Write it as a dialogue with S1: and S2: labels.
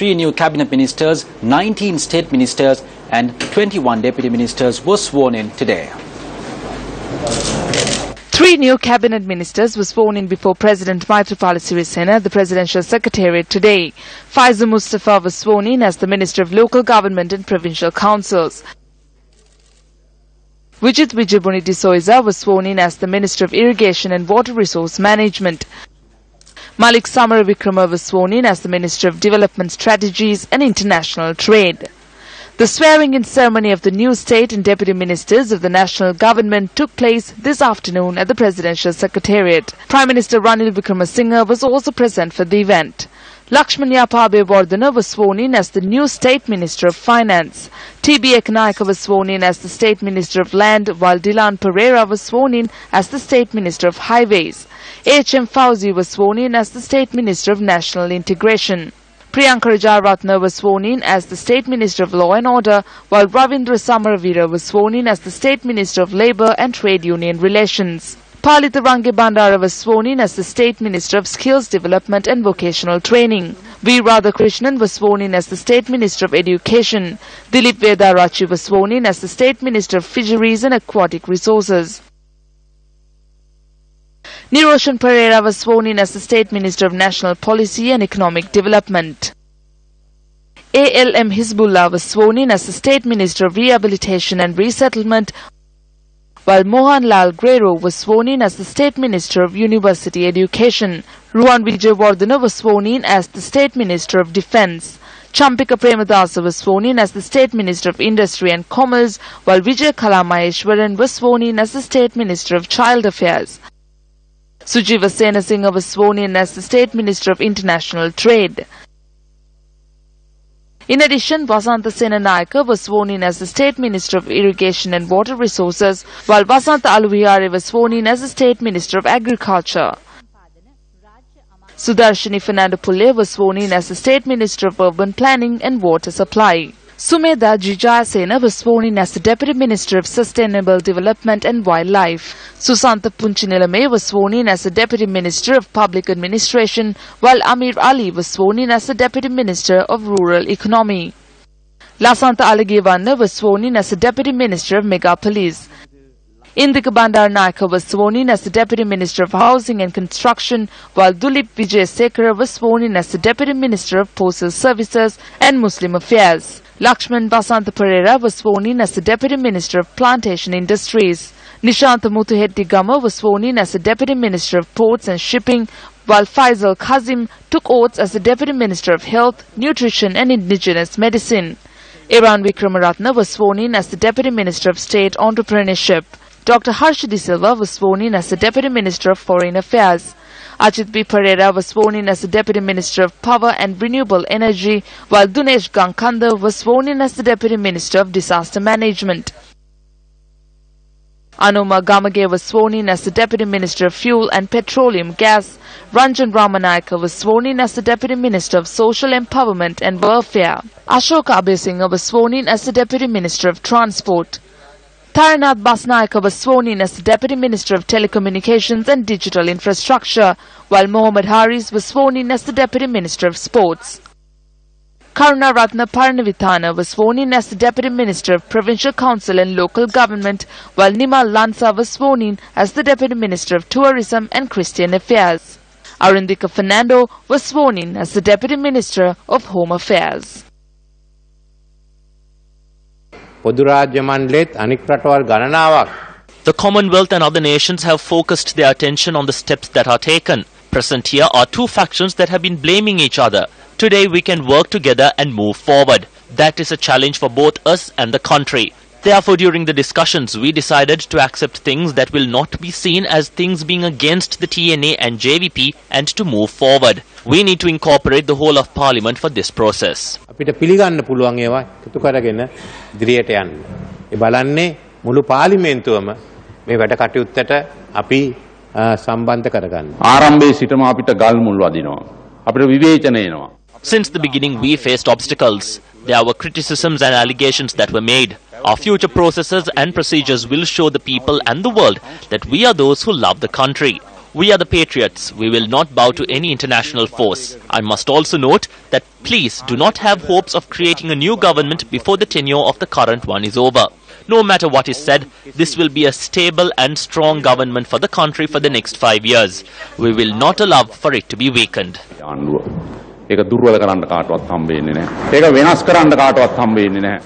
S1: 3 new cabinet ministers, 19 state ministers and 21 deputy ministers were sworn in today.
S2: 3 new cabinet ministers were sworn in before President Maithripala Sirisena at the Presidential Secretariat today. Faizu Mustafa was sworn in as the Minister of Local Government and Provincial Councils. Vijit Vijayabuni de Souza was sworn in as the Minister of Irrigation and Water Resource Management. Malik Samara Vikrama was sworn in as the Minister of Development Strategies and International Trade. The swearing-in ceremony of the new state and deputy ministers of the national government took place this afternoon at the Presidential Secretariat. Prime Minister Ranil Wickremesinghe was also present for the event. Lakshman Yapabe Wardena was sworn in as the new State Minister of Finance. T.B. Ekanaika was sworn in as the State Minister of Land, while Dilan Pereira was sworn in as the State Minister of Highways. H.M. Fauzi was sworn in as the State Minister of National Integration. Priyanka Rajaratne was sworn in as the State Minister of Law and Order, while Ravindra Samaravira was sworn in as the State Minister of Labour and Trade Union Relations. Palitha Range Bandara was sworn in as the State Minister of Skills Development and Vocational Training. V. Radhakrishnan was sworn in as the State Minister of Education. Dilip Vedarachi was sworn in as the State Minister of Fisheries and Aquatic Resources. Niroshan Pereira was sworn in as the State Minister of National Policy and Economic Development. A.L.M. Hizbullah was sworn in as the State Minister of Rehabilitation and Resettlement, while Mohan Lal Grero was sworn in as the State Minister of University Education. Ruwan Vijayawardena was sworn in as the State Minister of Defence. Champika Premadasa was sworn in as the State Minister of Industry and Commerce, while Vijay Kalamaheshwaran was sworn in as the State Minister of Child Affairs. Sujiva Senasinghe was sworn in as the State Minister of International Trade. In addition, Vasanta Senanayake was sworn in as the State Minister of Irrigation and Water Resources, while Vasanta Aluviyare was sworn in as the State Minister of Agriculture. Sudarshini Fernando Pulle was sworn in as the State Minister of Urban Planning and Water Supply. Sumedha Jijayasena was sworn in as the Deputy Minister of Sustainable Development and Wildlife. Susantha Punchinilame was sworn in as the Deputy Minister of Public Administration, while Amir Ali was sworn in as the Deputy Minister of Rural Economy. Lasantha Alagivanna was sworn in as the Deputy Minister of Megapolis. Indika Bandaranaike was sworn in as the Deputy Minister of Housing and Construction, while Dulip Vijayasekara was sworn in as the Deputy Minister of Postal Services and Muslim Affairs. Lakshman Basanta Pereira was sworn in as the Deputy Minister of Plantation Industries. Nishanta Muthuhetty Gama was sworn in as the Deputy Minister of Ports and Shipping, while Faisal Kazim took oaths as the Deputy Minister of Health, Nutrition and Indigenous Medicine. Iran Vikramaratne was sworn in as the Deputy Minister of State Entrepreneurship. Dr. Harsh De Silva was sworn in as the Deputy Minister of Foreign Affairs. Ajit B. Pereira was sworn in as the Deputy Minister of Power and Renewable Energy, while Dinesh Gangkanda was sworn in as the Deputy Minister of Disaster Management. Anoma Gamage was sworn in as the Deputy Minister of Fuel and Petroleum Gas. Ranjan Ramanayake was sworn in as the Deputy Minister of Social Empowerment and Welfare. Ashoka Abesinghe was sworn in as the Deputy Minister of Transport. Taranath Basnayake was sworn in as the Deputy Minister of Telecommunications and Digital Infrastructure, while Mohammad Haris was sworn in as the Deputy Minister of Sports. Karuna Ratna Paranavithana was sworn in as the Deputy Minister of Provincial Council and Local Government, while Nimal Lansa was sworn in as the Deputy Minister of Tourism and Christian Affairs. Arindika Fernando was sworn in as the Deputy Minister of Home Affairs.
S3: The Commonwealth and other nations have focused their attention on the steps that are taken. Present here are two factions that have been blaming each other. Today we can work together and move forward. That is a challenge for both us and the country. Therefore, during the discussions, we decided to accept things that will not be seen as things being against the TNA and JVP and to move forward. We need to incorporate the whole of Parliament for this process. Since the beginning, we faced obstacles. There were criticisms and allegations that were made. Our future processes and procedures will show the people and the world that we are those who love the country. We are the patriots. We will not bow to any international force. I must also note that please do not have hopes of creating a new government before the tenure of the current one is over. No matter what is said, this will be a stable and strong government for the country for the next 5 years. We will not allow for it to be weakened.
S4: ඒක දුර්වල කරන්න කාටවත් හම්බ වෙන්නේ නැහැ. ඒක වෙනස් කරන්න කාටවත් හම්බ වෙන්නේ නැහැ.